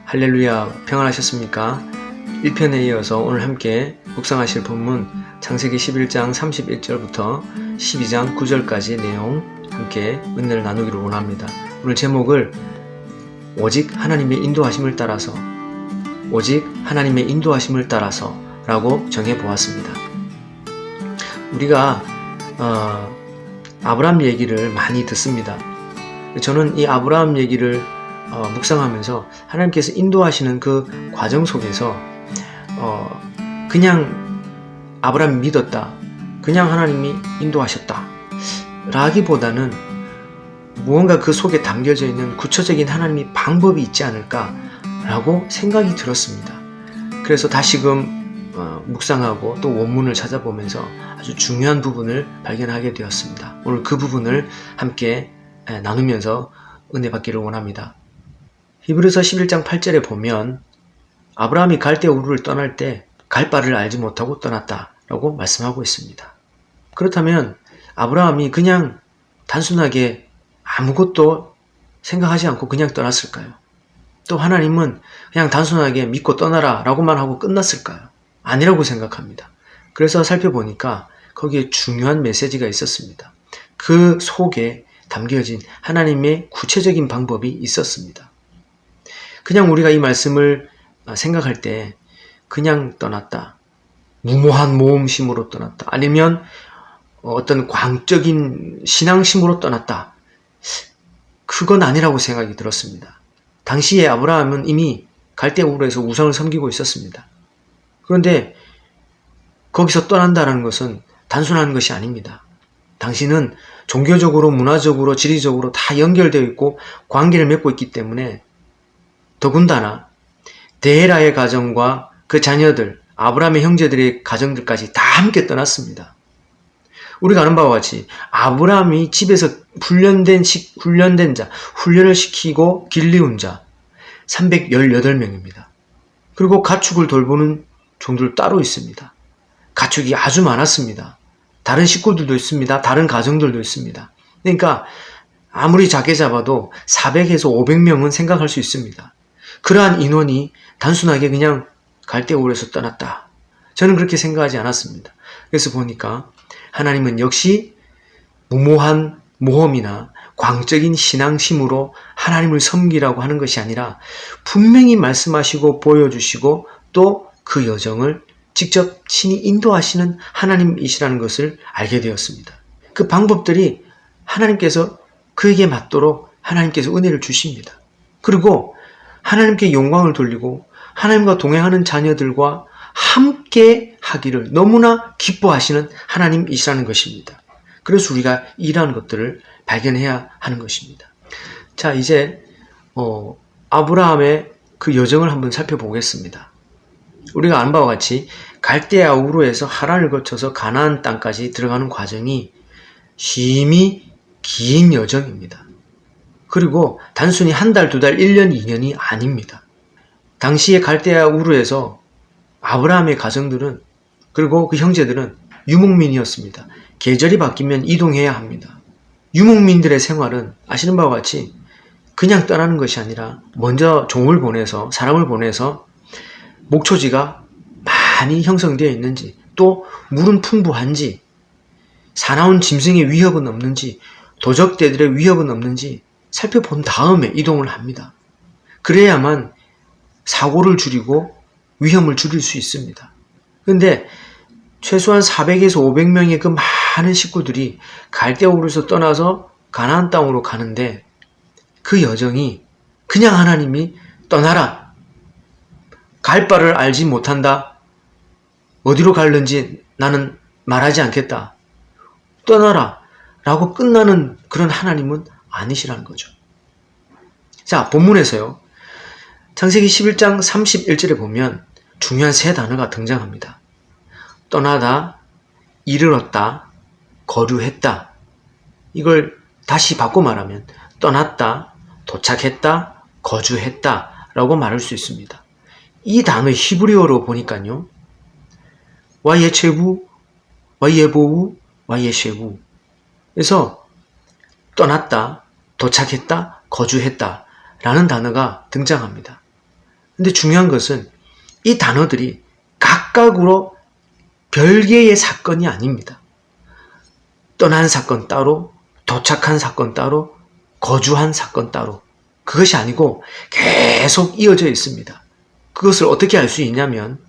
할렐루야, 평안하셨습니까? 1편에 이어서 오늘 함께 묵상하실 본문 창세기 11장 31절부터 12장 9절까지 내용 함께 은혜를 나누기를 원합니다. 오늘 제목을 오직 하나님의 인도하심을 따라서 라고 정해보았습니다. 우리가 아브라함 얘기를 많이 듣습니다. 저는 이 아브라함 얘기를 묵상하면서 하나님께서 인도하시는 그 과정 속에서 그냥 아브라함이 믿었다, 그냥 하나님이 인도하셨다 라기보다는 무언가 그 속에 담겨져 있는 구체적인 하나님의 방법이 있지 않을까 라고 생각이 들었습니다. 그래서 다시금 묵상하고 또 원문을 찾아보면서 아주 중요한 부분을 발견하게 되었습니다. 오늘 그 부분을 함께 나누면서 은혜 받기를 원합니다. 히브리서 11장 8절에 보면 아브라함이 갈대 우르를 떠날 때 갈 바를 알지 못하고 떠났다라고 말씀하고 있습니다. 그렇다면 아브라함이 그냥 단순하게 아무것도 생각하지 않고 그냥 떠났을까요? 또 하나님은 그냥 단순하게 믿고 떠나라 라고만 하고 끝났을까요? 아니라고 생각합니다. 그래서 살펴보니까 거기에 중요한 메시지가 있었습니다. 그 속에 담겨진 하나님의 구체적인 방법이 있었습니다. 그냥 우리가 이 말씀을 생각할 때 그냥 떠났다, 무모한 모험심으로 떠났다, 아니면 어떤 광적인 신앙심으로 떠났다, 그건 아니라고 생각이 들었습니다. 당시에 아브라함은 이미 갈대우르에서 우상을 섬기고 있었습니다. 그런데 거기서 떠난다는 것은 단순한 것이 아닙니다. 당신은 종교적으로, 문화적으로, 지리적으로 다 연결되어 있고 관계를 맺고 있기 때문에 더군다나 데라의 가정과 그 자녀들, 아브라함의 형제들의 가정들까지 다 함께 떠났습니다. 우리가 아는 바와 같이 아브라함이 집에서 훈련을 시키고 길리운 자 318명입니다. 그리고 가축을 돌보는 종들 따로 있습니다. 가축이 아주 많았습니다. 다른 식구들도 있습니다. 다른 가정들도 있습니다. 그러니까 아무리 작게 잡아도 400에서 500명은 생각할 수 있습니다. 그러한 인원이 단순하게 그냥 갈대우르에서 떠났다, 저는 그렇게 생각하지 않았습니다. 그래서 보니까 하나님은 역시 무모한 모험이나 광적인 신앙심으로 하나님을 섬기라고 하는 것이 아니라 분명히 말씀하시고 보여주시고 또 그 여정을 직접 친히 인도하시는 하나님이시라는 것을 알게 되었습니다. 그 방법들이 하나님께서 그에게 맞도록 하나님께서 은혜를 주십니다. 그리고 하나님께 영광을 돌리고 하나님과 동행하는 자녀들과 함께 하기를 너무나 기뻐하시는 하나님이시라는 것입니다. 그래서 우리가 이러한 것들을 발견해야 하는 것입니다. 자, 이제 아브라함의 그 여정을 한번 살펴보겠습니다. 우리가 아는 바와 같이 갈대아 우르에서 하란을 거쳐서 가나안 땅까지 들어가는 과정이 심히 긴 여정입니다. 그리고 단순히 한 달, 두 달, 1년, 2년이 아닙니다. 당시에 갈대아 우르에서 아브라함의 가정들은, 그리고 그 형제들은 유목민이었습니다. 계절이 바뀌면 이동해야 합니다. 유목민들의 생활은 아시는 바와 같이 그냥 떠나는 것이 아니라 먼저 종을 보내서, 사람을 보내서 목초지가 많이 형성되어 있는지, 또 물은 풍부한지, 사나운 짐승의 위협은 없는지, 도적대들의 위협은 없는지 살펴본 다음에 이동을 합니다. 그래야만 사고를 줄이고 위험을 줄일 수 있습니다. 그런데 최소한 400에서 500명의 그 많은 식구들이 갈대우르에서 떠나서 가나안 땅으로 가는데 그 여정이 그냥 하나님이 떠나라, 갈 바를 알지 못한다, 어디로 갈는지 나는 말하지 않겠다, 떠나라 라고 끝나는 그런 하나님은 아니시라는 거죠. 자, 본문에서요, 창세기 11장 31절에 보면 중요한 세 단어가 등장합니다. 떠나다, 이르렀다, 거류했다. 이걸 다시 바꿔 말하면 떠났다, 도착했다, 거주했다 라고 말할 수 있습니다. 이 단어 히브리어로 보니까요, 와예체부, 와예보우, 와예셰부. 그래서 떠났다, 도착했다, 거주했다 라는 단어가 등장합니다. 근데 중요한 것은 이 단어들이 각각으로 별개의 사건이 아닙니다. 떠난 사건 따로, 도착한 사건 따로, 거주한 사건 따로. 그것이 아니고 계속 이어져 있습니다. 그것을 어떻게 알 수 있냐면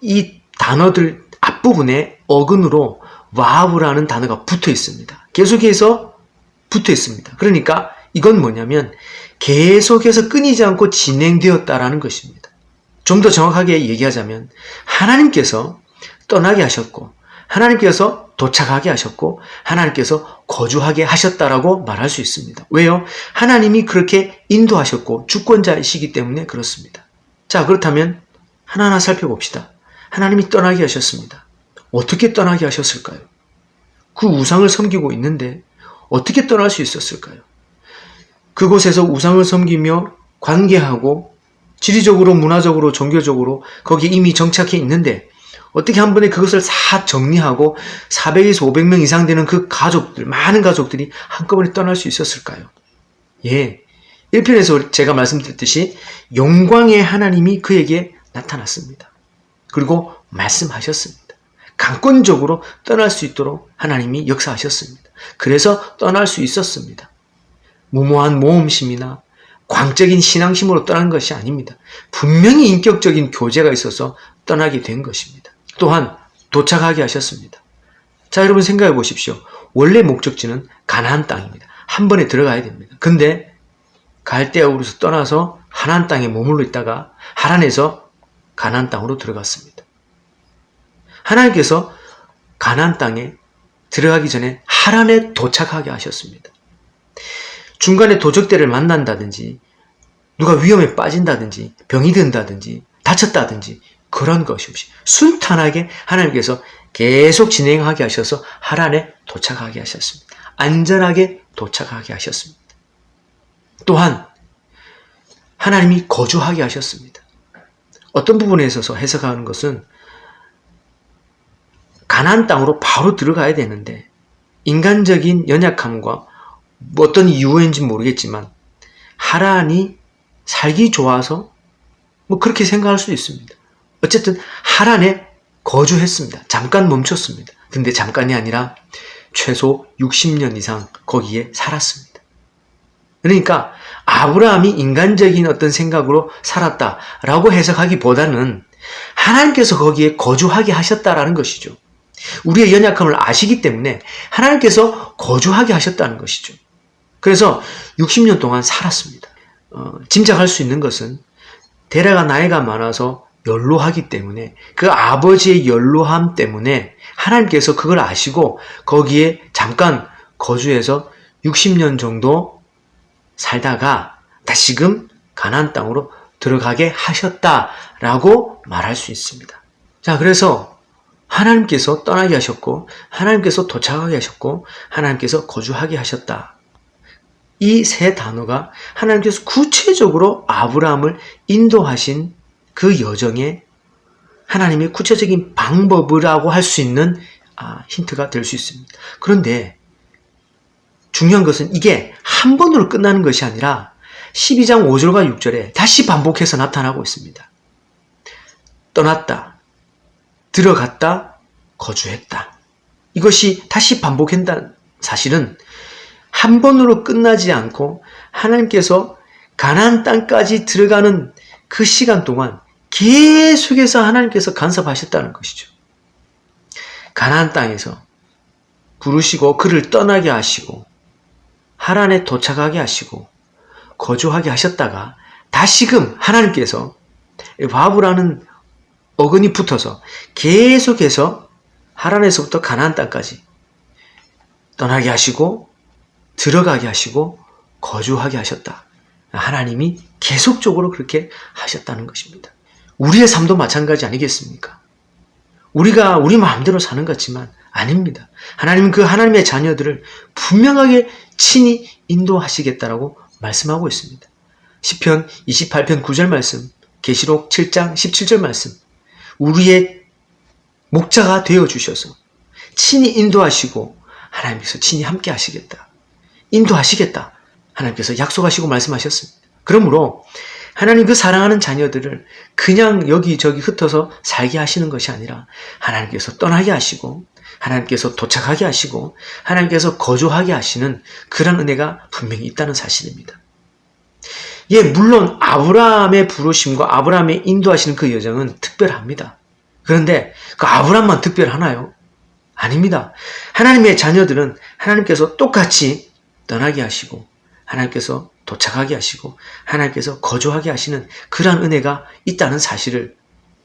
이 단어들 앞부분에 어근으로 와우라는 단어가 붙어 있습니다. 계속해서 붙어 있습니다. 그러니까 이건 뭐냐면 계속해서 끊이지 않고 진행되었다라는 것입니다. 좀 더 정확하게 얘기하자면 하나님께서 떠나게 하셨고 하나님께서 도착하게 하셨고 하나님께서 거주하게 하셨다라고 말할 수 있습니다. 왜요? 하나님이 그렇게 인도하셨고 주권자이시기 때문에 그렇습니다. 자, 그렇다면 하나하나 살펴봅시다. 하나님이 떠나게 하셨습니다. 어떻게 떠나게 하셨을까요? 그 우상을 섬기고 있는데 어떻게 떠날 수 있었을까요? 그곳에서 우상을 섬기며 관계하고 지리적으로, 문화적으로, 종교적으로 거기에 이미 정착해 있는데 어떻게 한 번에 그것을 다 정리하고 400에서 500명 이상 되는 그 가족들, 많은 가족들이 한꺼번에 떠날 수 있었을까요? 예, 1편에서 제가 말씀드렸듯이 영광의 하나님이 그에게 나타났습니다. 그리고 말씀하셨습니다. 강권적으로 떠날 수 있도록 하나님이 역사하셨습니다. 그래서 떠날 수 있었습니다. 무모한 모험심이나 광적인 신앙심으로 떠난 것이 아닙니다. 분명히 인격적인 교제가 있어서 떠나게 된 것입니다. 또한 도착하게 하셨습니다. 자, 여러분 생각해 보십시오. 원래 목적지는 가나안 땅입니다. 한 번에 들어가야 됩니다. 근데 갈대아우르에서 떠나서 하나안 땅에 머물러 있다가 하란에서 가나안 땅으로 들어갔습니다. 하나님께서 가나안 땅에 들어가기 전에 하란에 도착하게 하셨습니다. 중간에 도적대를 만난다든지 누가 위험에 빠진다든지 병이 든다든지 다쳤다든지 그런 것이 없이 순탄하게 하나님께서 계속 진행하게 하셔서 하란에 도착하게 하셨습니다. 안전하게 도착하게 하셨습니다. 또한 하나님이 거주하게 하셨습니다. 어떤 부분에 있어서 해석하는 것은 가나안 땅으로 바로 들어가야 되는데 인간적인 연약함과 어떤 이유인지 모르겠지만 하란이 살기 좋아서 그렇게 생각할 수도 있습니다. 어쨌든 하란에 거주했습니다. 잠깐 멈췄습니다. 근데 잠깐이 아니라 최소 60년 이상 거기에 살았습니다. 그러니까 아브라함이 인간적인 어떤 생각으로 살았다라고 해석하기보다는 하나님께서 거기에 거주하게 하셨다라는 것이죠. 우리의 연약함을 아시기 때문에 하나님께서 거주하게 하셨다는 것이죠. 그래서 60년 동안 살았습니다. 짐작할 수 있는 것은 데라가 나이가 많아서 연로하기 때문에 그 아버지의 연로함 때문에 하나님께서 그걸 아시고 거기에 잠깐 거주해서 60년 정도 살다가 다시금 가나안 땅으로 들어가게 하셨다라고 말할 수 있습니다. 자, 그래서 하나님께서 떠나게 하셨고 하나님께서 도착하게 하셨고 하나님께서 거주하게 하셨다. 이 세 단어가 하나님께서 구체적으로 아브라함을 인도하신 그 여정에 하나님의 구체적인 방법이라고 할 수 있는 힌트가 될 수 있습니다. 그런데 중요한 것은 이게 한 번으로 끝나는 것이 아니라 12장 5절과 6절에 다시 반복해서 나타나고 있습니다. 떠났다, 들어갔다, 거주했다. 이것이 다시 반복한다는 사실은 한 번으로 끝나지 않고 하나님께서 가나안 땅까지 들어가는 그 시간 동안 계속해서 하나님께서 간섭하셨다는 것이죠. 가나안 땅에서 부르시고 그를 떠나게 하시고 하란에 도착하게 하시고 거주하게 하셨다가 다시금 하나님께서 바브라는 어근이 붙어서 계속해서 하란에서부터 가나안 땅까지 떠나게 하시고 들어가게 하시고 거주하게 하셨다. 하나님이 계속적으로 그렇게 하셨다는 것입니다. 우리의 삶도 마찬가지 아니겠습니까? 우리가 우리 마음대로 사는 것 같지만 아닙니다. 하나님은 그 하나님의 자녀들을 분명하게 친히 인도하시겠다라고 말씀하고 있습니다. 시편 28편 9절 말씀, 계시록 7장 17절 말씀, 우리의 목자가 되어주셔서 친히 인도하시고 하나님께서 친히 함께 하시겠다. 인도하시겠다. 하나님께서 약속하시고 말씀하셨습니다. 그러므로 하나님 그 사랑하는 자녀들을 그냥 여기저기 흩어서 살게 하시는 것이 아니라 하나님께서 떠나게 하시고 하나님께서 도착하게 하시고 하나님께서 거주하게 하시는 그런 은혜가 분명히 있다는 사실입니다. 예, 물론 아브라함의 부르심과 아브라함의 인도하시는 그 여정은 특별합니다. 그런데 그 아브라함만 특별하나요? 아닙니다. 하나님의 자녀들은 하나님께서 똑같이 떠나게 하시고 하나님께서 도착하게 하시고 하나님께서 거주하게 하시는 그러한 은혜가 있다는 사실을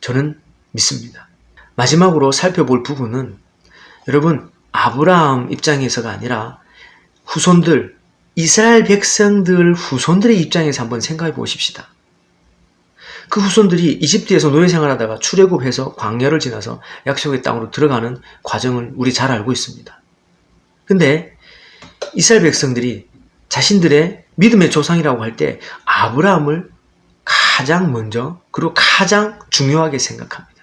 저는 믿습니다. 마지막으로 살펴볼 부분은 여러분 아브라함 입장에서가 아니라 후손들, 이스라엘 백성들 후손들의 입장에서 한번 생각해 보십시다. 그 후손들이 이집트에서 노예 생활하다가 출애굽해서 광야를 지나서 약속의 땅으로 들어가는 과정을 우리 잘 알고 있습니다. 근데 이스라엘 백성들이 자신들의 믿음의 조상이라고 할 때 아브라함을 가장 먼저 그리고 가장 중요하게 생각합니다.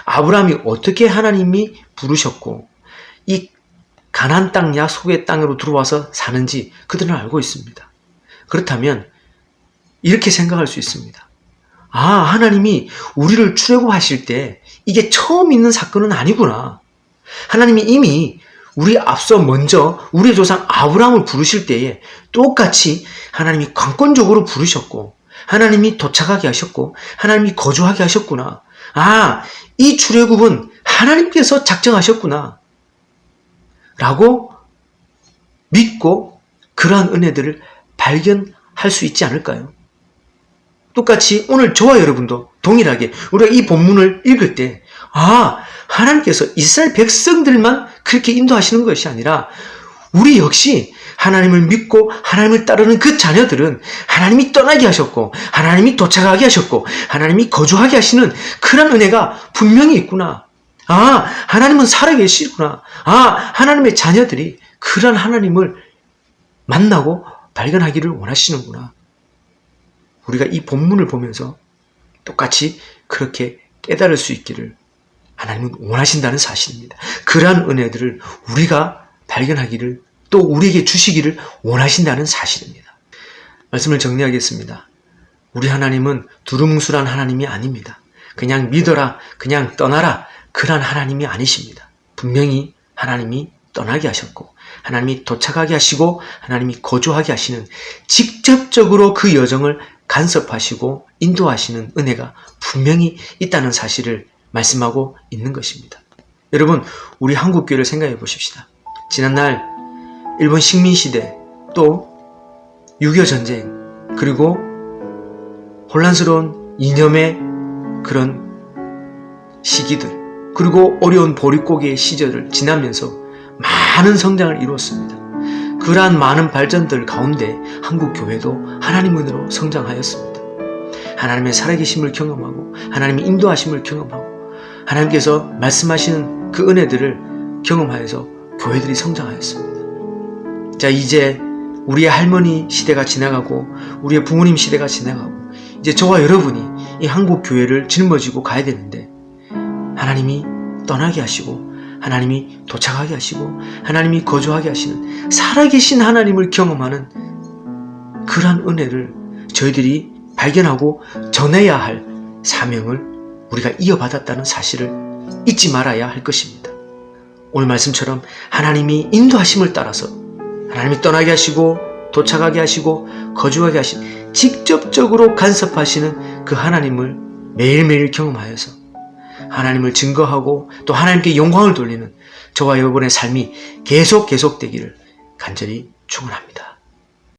아브라함이 어떻게 하나님이 부르셨고 이 가나안 땅 약속의 땅으로 들어와서 사는지 그들은 알고 있습니다. 그렇다면 이렇게 생각할 수 있습니다. 아, 하나님이 우리를 출애굽하실 때 이게 처음 있는 사건은 아니구나. 하나님이 이미 우리 앞서 먼저 우리의 조상 아브라함을 부르실 때에 똑같이 하나님이 관건적으로 부르셨고 하나님이 도착하게 하셨고 하나님이 거주하게 하셨구나. 아, 이 출애굽은 하나님께서 작정하셨구나 라고 믿고 그러한 은혜들을 발견할 수 있지 않을까요? 똑같이 오늘 저와 여러분도 동일하게 우리가 이 본문을 읽을 때 아, 하나님께서 이스라엘 백성들만 그렇게 인도하시는 것이 아니라 우리 역시 하나님을 믿고 하나님을 따르는 그 자녀들은 하나님이 떠나게 하셨고 하나님이 도착하게 하셨고 하나님이 거주하게 하시는 그런 은혜가 분명히 있구나. 아, 하나님은 살아계시구나. 아, 하나님의 자녀들이 그런 하나님을 만나고 발견하기를 원하시는구나. 우리가 이 본문을 보면서 똑같이 그렇게 깨달을 수 있기를 하나님은 원하신다는 사실입니다. 그러한 은혜들을 우리가 발견하기를 또 우리에게 주시기를 원하신다는 사실입니다. 말씀을 정리하겠습니다. 우리 하나님은 두루뭉술한 하나님이 아닙니다. 그냥 믿어라, 그냥 떠나라 그런 하나님이 아니십니다. 분명히 하나님이 떠나게 하셨고 하나님이 도착하게 하시고 하나님이 거주하게 하시는 직접적으로 그 여정을 간섭하시고 인도하시는 은혜가 분명히 있다는 사실을 말씀하고 있는 것입니다. 여러분, 우리 한국교회를 생각해 보십시다. 지난날 일본 식민시대 또 6.25 전쟁 그리고 혼란스러운 이념의 그런 시기들 그리고 어려운 보릿고개의 시절을 지나면서 많은 성장을 이루었습니다. 그러한 많은 발전들 가운데 한국교회도 하나님 은혜로 성장하였습니다. 하나님의 살아계심을 경험하고 하나님의 인도하심을 경험하고 하나님께서 말씀하시는 그 은혜들을 경험하여서 교회들이 성장하였습니다. 자, 이제 우리의 할머니 시대가 지나가고 우리의 부모님 시대가 지나가고 이제 저와 여러분이 이 한국교회를 짊어지고 가야 되는데 하나님이 떠나게 하시고 하나님이 도착하게 하시고 하나님이 거주하게 하시는 살아계신 하나님을 경험하는 그러한 은혜를 저희들이 발견하고 전해야 할 사명을 우리가 이어받았다는 사실을 잊지 말아야 할 것입니다. 오늘 말씀처럼 하나님이 인도하심을 따라서 하나님이 떠나게 하시고 도착하게 하시고 거주하게 하신 직접적으로 간섭하시는 그 하나님을 매일매일 경험하여서 하나님을 증거하고 또 하나님께 영광을 돌리는 저와 여러분의 삶이 계속되기를 간절히 축원합니다.